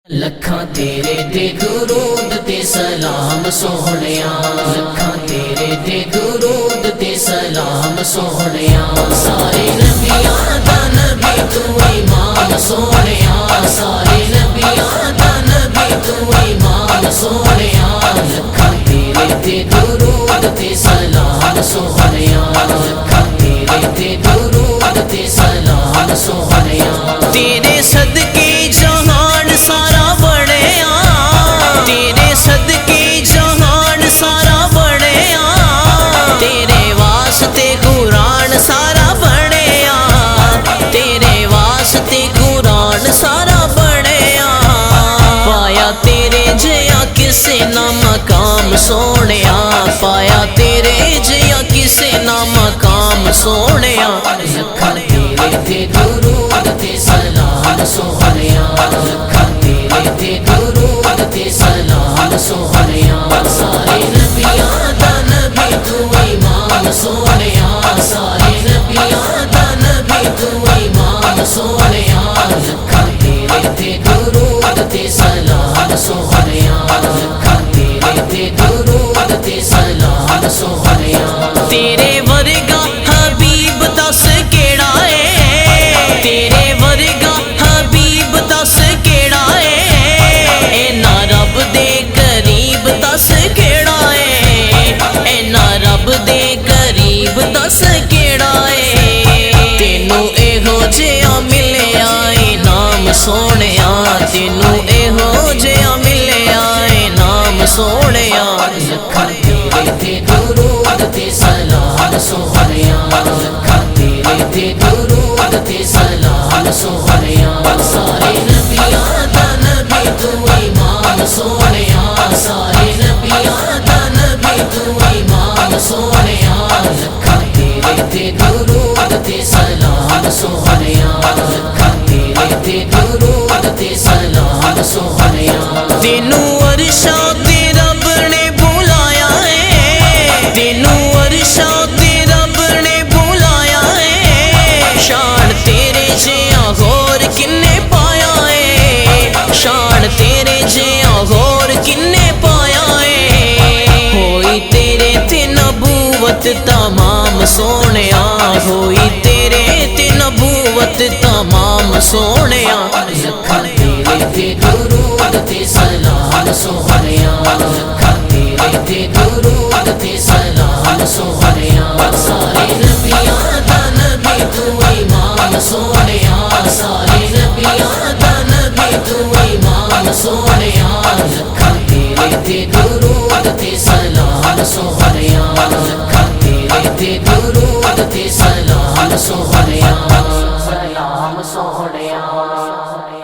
لکھاں تیرے دے درود تے سلام سونیا، لکھاں تیرے دے درود تے سلام سونیا، سارے نبیاں دا نبی تو امام سونیا، سارے نبیاں دا نبی تو امام سونیا، لکھاں تیرے دے درود تے سلام سونیا، لکھاں تیرے دے درود تے سلام سونیا، تیرے صدقے جہان سارا بڑھیا، تیرے صدقے جہان سارا بڑھیا، تیرے واسطے قرآن سارا بڑھیا، تیرے واسطے قرآن سارا بڑھیا، پایا تیرے جیا کسے نہ مقام سونیا، پایا تیرے جیا کسے نہ مقام سونیا، لکھاں تیرے تے درود تے سلام سونیا، لکھاں تیرے تے درود تے سلام سونیا، سارے نبیاں دا نبی تو امام سونیا، سارے نبیاں دا نبی تو امام سونیا، لکھاں تیرے تے درود تے سلام سونیا، لکھاں تیرے تے درود تے سلام سونیا، تیرے ورگا حبیب دس کیڑا ہے، تیرے ورگا حبیب دس کیڑا ہے، اینا رب دے قریب دس کیڑا ہے، اینا رب دے قریب دس کیڑا ہے، تینوں ایہو جیا ملیا انعام سونیا، تینوں ایہو جیا ملیا انعام سونیا، لکھاں تیرے تے درود تے سلام سونیا، لکھاں تیرے تے درود تے سلام سونیا، سارے نبیاں دا نبی تو امام سونیا، سارے نبیاں دا نبی تو امام سونیا، لکھاں تیرے تے درود تے سلام سونیا، لکھاں تیرے تے درود تے سلام سونیا، تینوں عرشاں تے رب نے بلایا ہے، تینوں عرشاں تے رب نے بلایا ہے، شان تیرے جیاں ہور کنے پایا ہے، شان تیرے جیاں ہور کنے پایا ہے، ہوئی تیرے تے نبوت تمام سونیا، ہوئی تیرے تے نبوت تمام سونیا، لکھاں تیرے تے درود تے سلام سونیا، لکھاں تیرے تے درود تے سلام سونیا، سارے نبیاں دا نبی تو امام سونیا، سارے نبیاں دا نبی تو امام سونیا، لکھاں تیرے تے درود تے سلام سونیا، لکھاں تیرے تے درود تے سلام سونیا، سلام سونیا۔